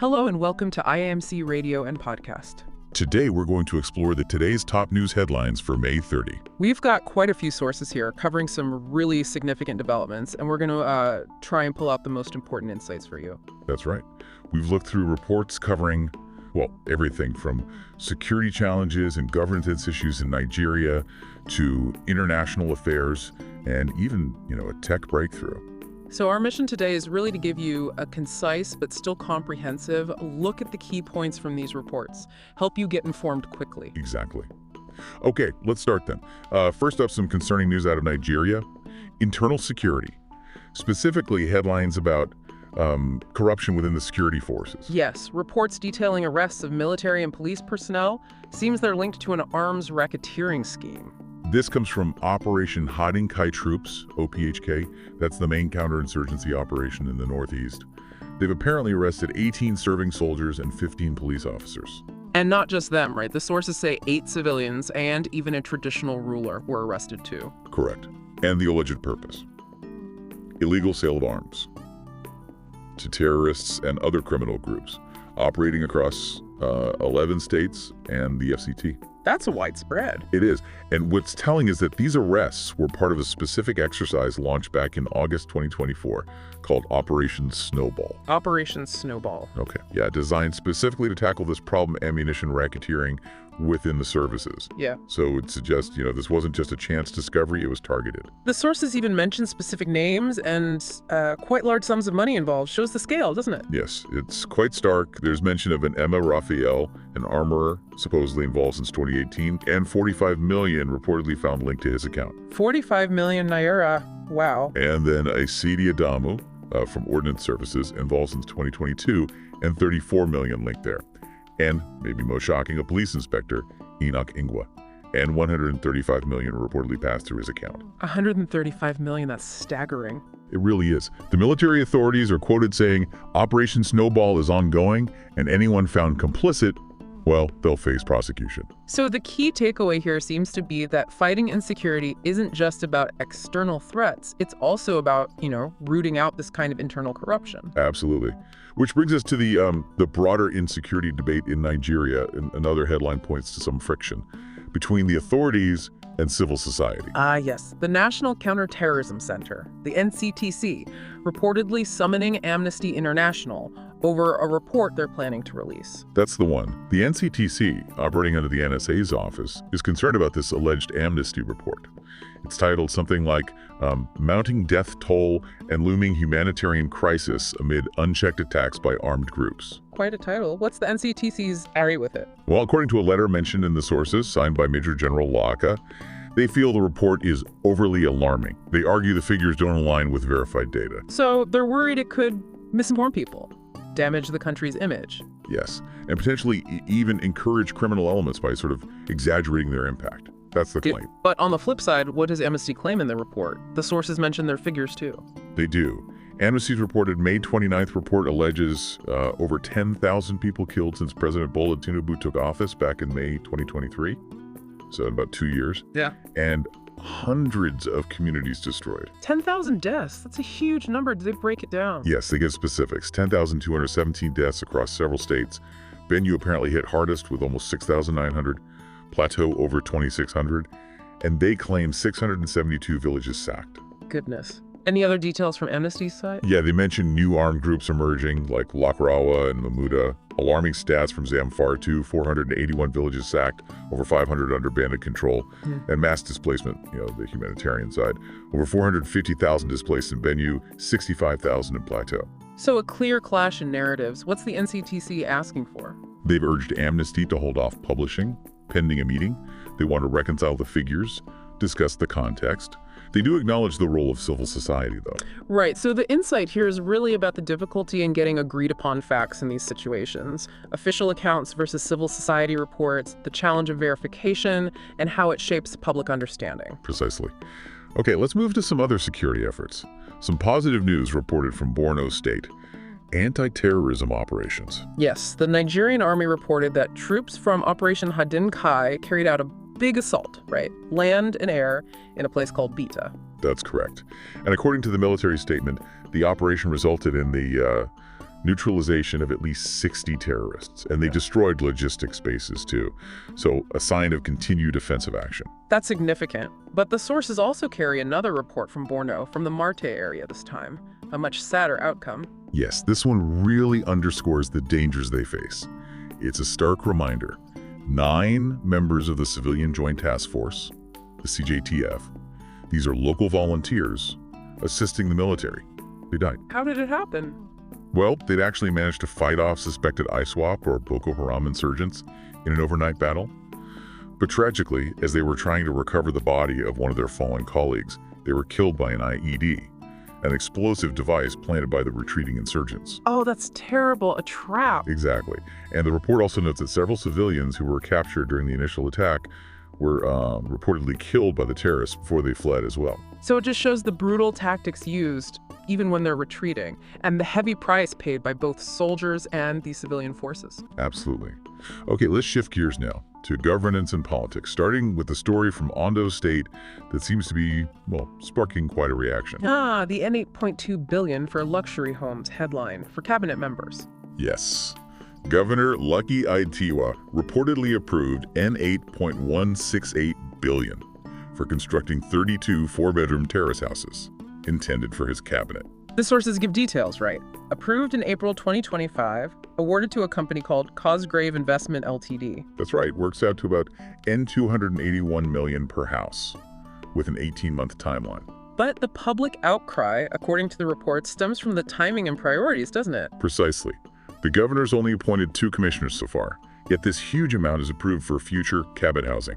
Hello and welcome to IAMC Radio and Podcast. Today we're going to explore today's top news headlines for May 30. We've got quite a few sources here covering some really significant developments, and we're going to try and pull out the most important insights for you. That's right. We've looked through reports covering, well, everything from security challenges and governance issues in Nigeria to international affairs and even, a tech breakthrough. So our mission today is really to give you a concise but still comprehensive look at the key points from these reports, help you get informed quickly. Exactly. Okay, let's start then. First up, some concerning news out of Nigeria. Internal security. Specifically, headlines about corruption within the security forces. Yes, reports detailing arrests of military and police personnel seems they're linked to an arms racketeering scheme. This comes from Operation Hadinkai Troops, OPHK. That's the main counterinsurgency operation in the Northeast. They've apparently arrested 18 serving soldiers and 15 police officers. And not just them, right? The sources say 8 civilians and even a traditional ruler were arrested too. Correct. And the alleged purpose: illegal sale of arms to terrorists and other criminal groups operating across 11 states and the FCT. That's a widespread. It is. And what's telling is that these arrests were part of a specific exercise launched back in August 2024 called Operation Snowball. Operation Snowball. Okay. Yeah, designed specifically to tackle this problem ammunition racketeering within the services. Yeah. So it suggests, this wasn't just a chance discovery, it was targeted. The sources even mention specific names and quite large sums of money involved. Shows the scale, doesn't it? Yes, it's quite stark. There's mention of an Emma Raphael, an armorer supposedly involved since 2018, and 45 million reportedly found linked to his account. 45 million naira. Wow. And then a Sidi Adamu from Ordnance Services involved since 2022, and 34 million linked there. And, maybe most shocking, a police inspector, Enoch Ingwa, and 135 million reportedly passed through his account. 135 million, that's staggering. It really is. The military authorities are quoted saying, Operation Snowball is ongoing, and anyone found complicit, well, they'll face prosecution. So the key takeaway here seems to be that fighting insecurity isn't just about external threats. It's also about, rooting out this kind of internal corruption. Absolutely. Which brings us to the broader insecurity debate in Nigeria. And another headline points to some friction between the authorities and civil society. Yes. The National Counterterrorism Center, the NCTC, reportedly summoning Amnesty International over a report they're planning to release. That's the one. The NCTC, operating under the NSA's office, is concerned about this alleged Amnesty report. It's titled something like Mounting Death Toll and Looming Humanitarian Crisis Amid Unchecked Attacks by Armed Groups. Quite a title. What's the NCTC's area with it? Well, according to a letter mentioned in the sources, signed by Major General Laka, they feel the report is overly alarming. They argue the figures don't align with verified data. So they're worried it could misinform people, damage the country's image. Yes, and potentially even encourage criminal elements by sort of exaggerating their impact. That's the claim. But on the flip side, what does Amnesty claim in the report? The sources mention their figures too. They do. Amnesty's reported May 29th report alleges over 10,000 people killed since President Bola Tinubu took office back in May 2023. So in about 2 years. Yeah. And hundreds of communities destroyed. 10,000 deaths. That's a huge number. Did they break it down? Yes, they give specifics. 10,217 deaths across several states. Benue apparently hit hardest with almost 6,900. Plateau over 2,600. And they claim 672 villages sacked. Goodness. Any other details from Amnesty's side? Yeah, they mentioned new armed groups emerging, like Lakrawa and Mamuda. Alarming stats from Zamfara too: 481 villages sacked, over 500 under bandit control, and mass displacement, the humanitarian side. Over 450,000 displaced in Benue, 65,000 in Plateau. So a clear clash in narratives. What's the NCTC asking for? They've urged Amnesty to hold off publishing, pending a meeting. They want to reconcile the figures, discuss the context. They do acknowledge the role of civil society, though. Right. So the insight here is really about the difficulty in getting agreed upon facts in these situations. Official accounts versus civil society reports, the challenge of verification, and how it shapes public understanding. Precisely. Okay, let's move to some other security efforts. Some positive news reported from Borno State. Anti-terrorism operations. Yes, the Nigerian army reported that troops from Operation Hadinkai carried out a big assault, right? Land and air in a place called Bita. That's correct. And according to the military statement, the operation resulted in the neutralization of at least 60 terrorists, and they destroyed logistics bases too. So a sign of continued offensive action. That's significant. But the sources also carry another report from Borno, from the Marte area this time. A much sadder outcome. Yes, this one really underscores the dangers they face. It's a stark reminder. 9 members of the Civilian Joint Task Force, the CJTF, these are local volunteers assisting the military. They died. How did it happen? Well, they'd actually managed to fight off suspected ISWAP or Boko Haram insurgents in an overnight battle. But tragically, as they were trying to recover the body of one of their fallen colleagues, they were killed by an IED, an explosive device planted by the retreating insurgents. Oh, that's terrible. A trap. Exactly. And the report also notes that several civilians who were captured during the initial attack were reportedly killed by the terrorists before they fled as well. So it just shows the brutal tactics used, even when they're retreating, and the heavy price paid by both soldiers and the civilian forces. Absolutely. Okay, let's shift gears now to governance and politics, starting with the story from Ondo State that seems to be, well, sparking quite a reaction. The N$8.2 billion for luxury homes headline for cabinet members. Yes. Governor Lucky Aitiwa reportedly approved N$8.168 billion for constructing 32 4-bedroom terrace houses intended for his cabinet. The sources give details, right? Approved in April 2025, awarded to a company called Cosgrave Investment Ltd. That's right, works out to about N$281 million per house, with an 18-month timeline. But the public outcry, according to the report, stems from the timing and priorities, doesn't it? Precisely. The governor's only appointed 2 commissioners so far, yet this huge amount is approved for future cabinet housing.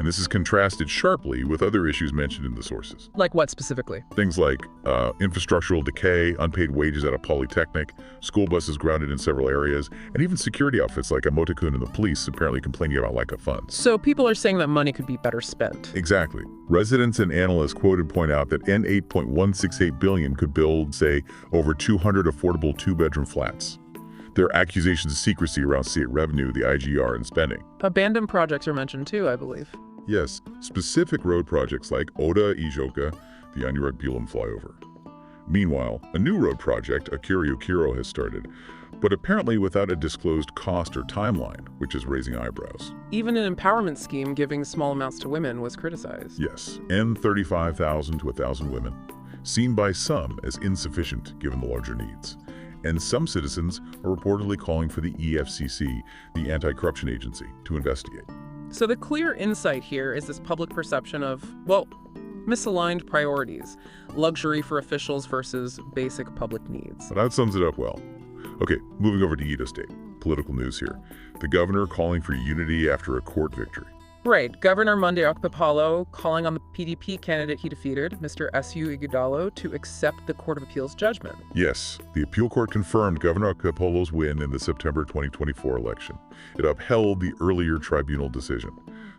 And this is contrasted sharply with other issues mentioned in the sources. Like what specifically? Things like infrastructural decay, unpaid wages at a polytechnic, school buses grounded in several areas, and even security outfits like Amotekun and the police apparently complaining about lack of funds. So people are saying that money could be better spent. Exactly. Residents and analysts quoted point out that N$8.168 billion could build, say, over 200 affordable 2-bedroom flats. There are accusations of secrecy around state revenue, the IGR, and spending. Abandoned projects are mentioned too, I believe. Yes, specific road projects like Oda Ijoka, the Anyurag-Bilam flyover. Meanwhile, a new road project, Akiri-Okiro, has started, but apparently without a disclosed cost or timeline, which is raising eyebrows. Even an empowerment scheme giving small amounts to women was criticized. Yes, N35,000 to 1,000 women, seen by some as insufficient given the larger needs. And some citizens are reportedly calling for the EFCC, the anti-corruption agency, to investigate. So the clear insight here is this public perception of, well, misaligned priorities, luxury for officials versus basic public needs. That sums it up well. Okay, moving over to Edo State. Political news here. The governor calling for unity after a court victory. Right. Governor Monday Okpepalo calling on the PDP candidate he defeated, Mr. S.U. Ighodalo, to accept the Court of Appeals judgment. Yes, the appeal court confirmed Governor Okpepalo's win in the September 2024 election. It upheld the earlier tribunal decision,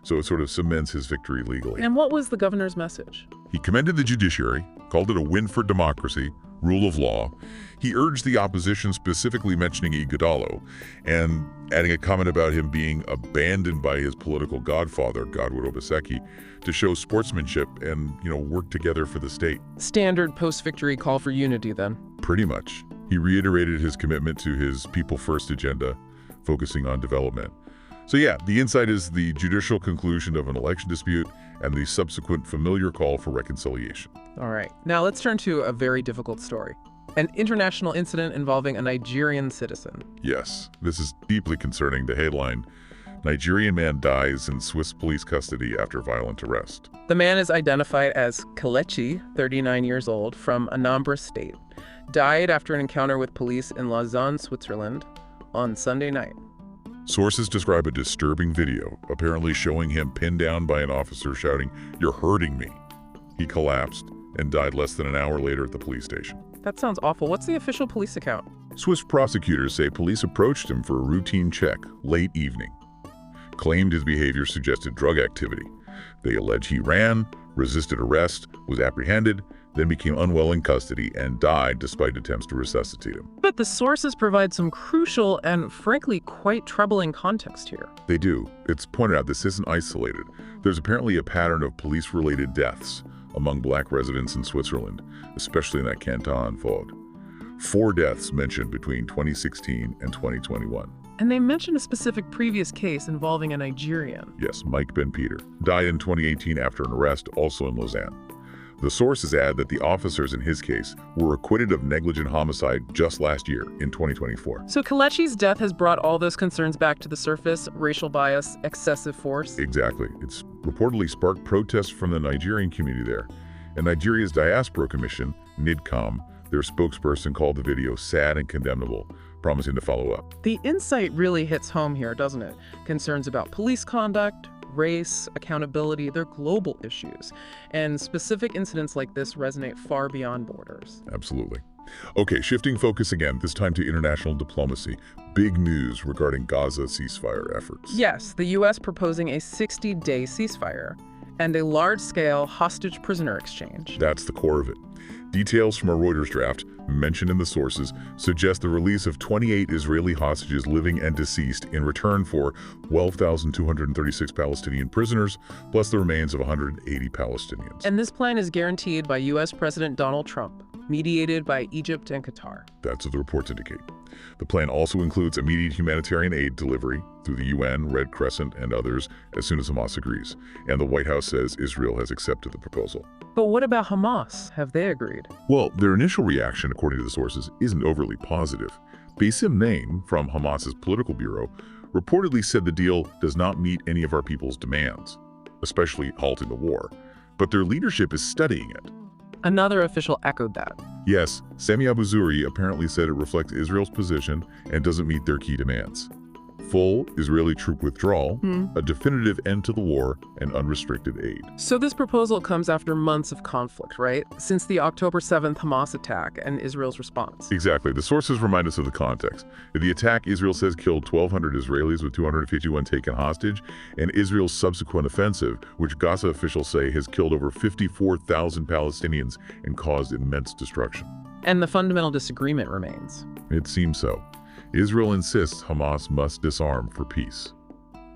so it sort of cements his victory legally. And what was the governor's message? He commended the judiciary, called it a win for democracy, rule of law. He urged the opposition, specifically mentioning Ighodalo, and adding a comment about him being abandoned by his political godfather, Godwin Obaseki, to show sportsmanship and, work together for the state. Standard post-victory call for unity, then. Pretty much. He reiterated his commitment to his People First agenda, focusing on development. So yeah, the insight is the judicial conclusion of an election dispute and the subsequent familiar call for reconciliation. All right. Now let's turn to a very difficult story. An international incident involving a Nigerian citizen. Yes, this is deeply concerning. The headline, Nigerian man dies in Swiss police custody after violent arrest. The man is identified as Kelechi, 39 years old, from Anambra State. Died after an encounter with police in Lausanne, Switzerland, on Sunday night. Sources describe a disturbing video, apparently showing him pinned down by an officer shouting, "You're hurting me." He collapsed and died less than an hour later at the police station. That sounds awful. What's the official police account? Swiss prosecutors say police approached him for a routine check late evening. Claimed his behavior suggested drug activity. They allege he ran, resisted arrest, was apprehended, then became unwell in custody and died despite attempts to resuscitate him. But the sources provide some crucial and, frankly, quite troubling context here. They do. It's pointed out this isn't isolated. There's apparently a pattern of police-related deaths among black residents in Switzerland, especially in that canton, Vaud. 4 deaths mentioned between 2016 and 2021. And they mentioned a specific previous case involving a Nigerian. Yes, Mike Ben Peter died in 2018 after an arrest, also in Lausanne. The sources add that the officers in his case were acquitted of negligent homicide just last year, in 2024. So Kelechi's death has brought all those concerns back to the surface: racial bias, excessive force. Exactly. It's reportedly sparked protests from the Nigerian community there. And Nigeria's Diaspora Commission, NIDCOM, their spokesperson called the video sad and condemnable, promising to follow up. The insight really hits home here, doesn't it? Concerns about police conduct, race, accountability, they're global issues. And specific incidents like this resonate far beyond borders. Absolutely. Okay, shifting focus again, this time to international diplomacy. Big news regarding Gaza ceasefire efforts. Yes, the U.S. proposing a 60-day ceasefire and a large-scale hostage prisoner exchange. That's the core of it. Details from a Reuters draft, mentioned in the sources, suggest the release of 28 Israeli hostages living and deceased in return for 12,236 Palestinian prisoners, plus the remains of 180 Palestinians. And this plan is guaranteed by U.S. President Donald Trump, mediated by Egypt and Qatar. That's what the reports indicate. The plan also includes immediate humanitarian aid delivery through the UN, Red Crescent, and others as soon as Hamas agrees. And the White House says Israel has accepted the proposal. But what about Hamas? Have they agreed? Well, their initial reaction, according to the sources, isn't overly positive. Bassem Naim, from Hamas's political bureau, reportedly said the deal does not meet any of our people's demands, especially halting the war. But their leadership is studying it. Another official echoed that. Yes, Sami Abu Zuhri apparently said it reflects Israel's position and doesn't meet their key demands. Full Israeli troop withdrawal, a definitive end to the war, and unrestricted aid. So this proposal comes after months of conflict, right? Since the October 7th Hamas attack and Israel's response. Exactly. The sources remind us of the context. The attack, Israel says, killed 1,200 Israelis with 251 taken hostage, and Israel's subsequent offensive, which Gaza officials say has killed over 54,000 Palestinians and caused immense destruction. And the fundamental disagreement remains. It seems so. Israel insists Hamas must disarm for peace.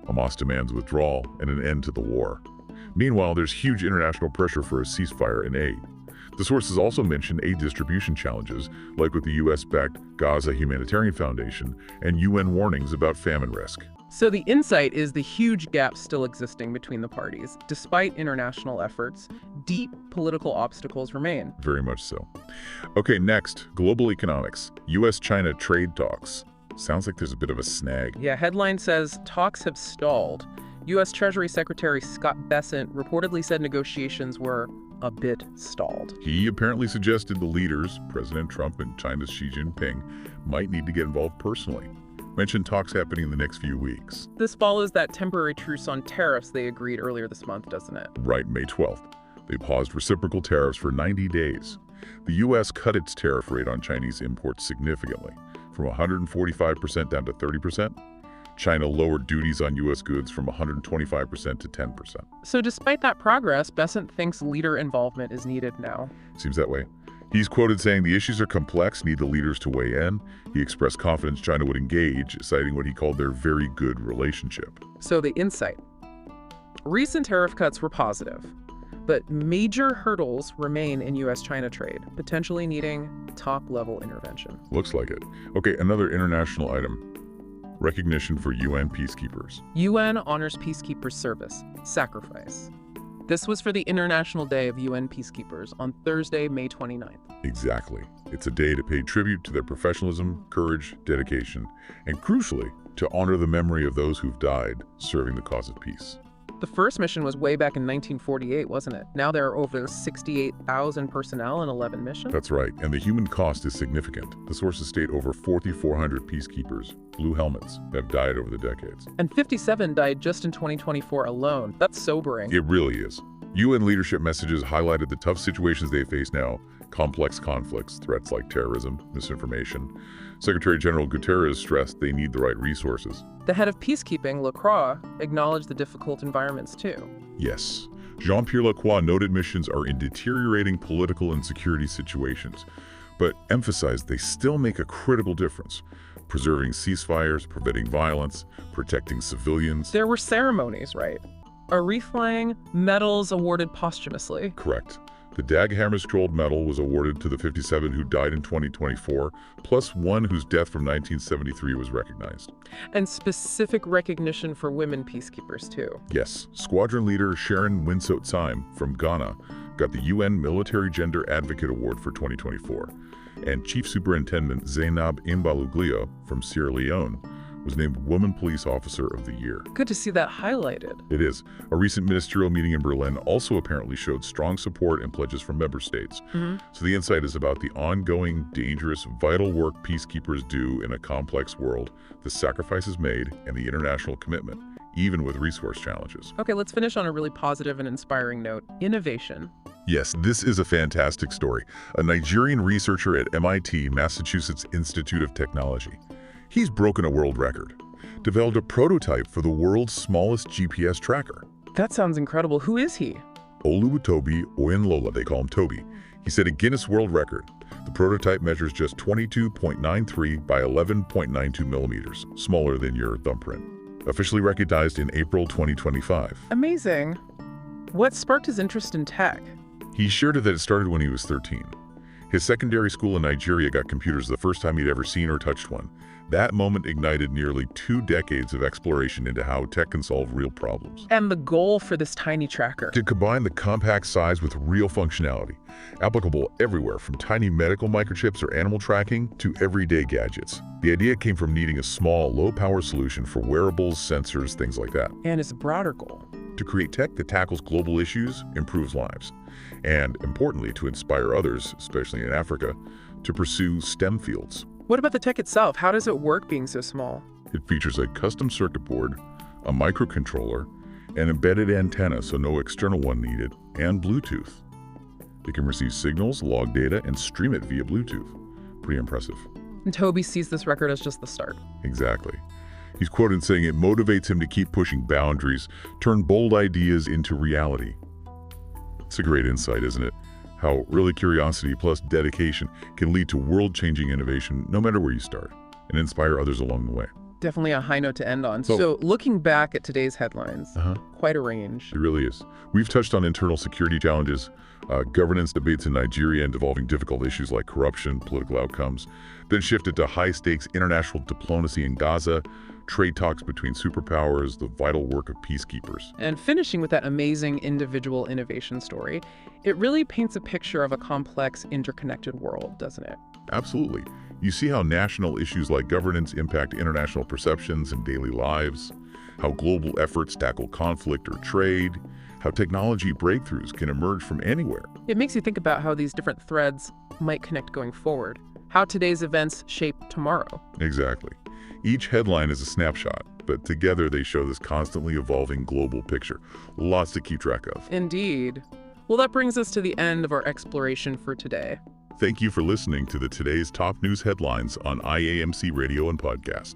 Hamas demands withdrawal and an end to the war. Meanwhile, there's huge international pressure for a ceasefire and aid. The sources also mention aid distribution challenges, like with the U.S.-backed Gaza Humanitarian Foundation and UN warnings about famine risk. So the insight is the huge gap still existing between the parties. Despite international efforts, deep political obstacles remain. Very much so. Okay, next, global economics. U.S.-China trade talks. Sounds like there's a bit of a snag. Yeah, headline says talks have stalled. U.S. Treasury Secretary Scott Bessent reportedly said negotiations were a bit stalled. He apparently suggested the leaders, President Trump and China's Xi Jinping, might need to get involved personally. Mentioned talks happening in the next few weeks. This follows that temporary truce on tariffs they agreed earlier this month, doesn't it? Right, May 12th. They paused reciprocal tariffs for 90 days. The U.S. cut its tariff rate on Chinese imports significantly, from 145% down to 30%. China lowered duties on U.S. goods from 125% to 10%. So despite that progress, Bessent thinks leader involvement is needed now. Seems that way. He's quoted saying the issues are complex, need the leaders to weigh in. He expressed confidence China would engage, citing what he called their very good relationship. So the insight. Recent tariff cuts were positive, but major hurdles remain in U.S.-China trade, potentially needing top-level intervention. Looks like it. Okay, another international item. Recognition for UN peacekeepers. UN honors peacekeepers' service, sacrifice. This was for the International Day of UN Peacekeepers on Thursday, May 29th. Exactly. It's a day to pay tribute to their professionalism, courage, dedication, and crucially, to honor the memory of those who've died serving the cause of peace. The first mission was way back in 1948, wasn't it? Now there are over 68,000 personnel in 11 missions. That's right, and the human cost is significant. The sources state over 4,400 peacekeepers, blue helmets, have died over the decades. And 57 died just in 2024 alone. That's sobering. It really is. UN leadership messages highlighted the tough situations they face now, complex conflicts, threats like terrorism, misinformation. Secretary General Guterres stressed they need the right resources. The head of peacekeeping, Lacroix, acknowledged the difficult environments too. Yes. Jean-Pierre Lacroix noted missions are in deteriorating political and security situations, but emphasized they still make a critical difference, preserving ceasefires, preventing violence, protecting civilians. There were ceremonies, right? A wreath laying, medals awarded posthumously. Correct. The Dag Hammarskjöld Medal was awarded to the 57 who died in 2024, plus one whose death from 1973 was recognized. And specific recognition for women peacekeepers, too. Yes, squadron leader Sharon Winsot-Syme from Ghana got the UN Military Gender Advocate Award for 2024. And Chief Superintendent Zainab Imbaluglio from Sierra Leone was named Woman Police Officer of the Year. Good to see that highlighted. It is. A recent ministerial meeting in Berlin also apparently showed strong support and pledges from member states. So the insight is about the ongoing, dangerous, vital work peacekeepers do in a complex world, the sacrifices made, and the international commitment, even with resource challenges. Okay, let's finish on a really positive and inspiring note. Innovation. Yes, this is a fantastic story. A Nigerian researcher at MIT, Massachusetts Institute of Technology. He's broken a world record, developed a prototype for the world's smallest GPS tracker. That sounds incredible. Who is he? Oluwatobi Oyinlola, they call him Toby. He set a Guinness World Record. The prototype measures just 22.93 by 11.92 millimeters, smaller than your thumbprint. Officially recognized in April 2025. Amazing. What sparked his interest in tech? He shared that it started when he was 13. His secondary school in Nigeria got computers the first time he'd ever seen or touched one. That moment ignited nearly 2 decades of exploration into how tech can solve real problems. And the goal for this tiny tracker? To combine the compact size with real functionality, applicable everywhere from tiny medical microchips or animal tracking to everyday gadgets. The idea came from needing a small, low-power solution for wearables, sensors, things like that. And his broader goal? To create tech that tackles global issues, improves lives, and, importantly, to inspire others, especially in Africa, to pursue STEM fields. What about the tech itself? How does it work being so small? It features a custom circuit board, a microcontroller, an embedded antenna, so no external one needed, and Bluetooth. It can receive signals, log data, and stream it via Bluetooth. Pretty impressive. And Toby sees this record as just the start. Exactly. He's quoted saying it motivates him to keep pushing boundaries, turn bold ideas into reality. It's a great insight, isn't it? How really curiosity plus dedication can lead to world-changing innovation no matter where you start, and inspire others along the way. Definitely a high note to end on. So looking back at today's headlines, quite a range. It really is. We've touched on internal security challenges, governance debates in Nigeria involving difficult issues like corruption, political outcomes, then shifted to high-stakes international diplomacy in Gaza, trade talks between superpowers, the vital work of peacekeepers. And finishing with that amazing individual innovation story, it really paints a picture of a complex, interconnected world, doesn't it? Absolutely. You see how national issues like governance impact international perceptions and daily lives, how global efforts tackle conflict or trade, how technology breakthroughs can emerge from anywhere. It makes you think about how these different threads might connect going forward, how today's events shape tomorrow. Exactly. Each headline is a snapshot, but together they show this constantly evolving global picture. Lots to keep track of. Indeed. Well, that brings us to the end of our exploration for today. Thank you for listening to the Today's Top News Headlines on IAMC Radio and Podcast.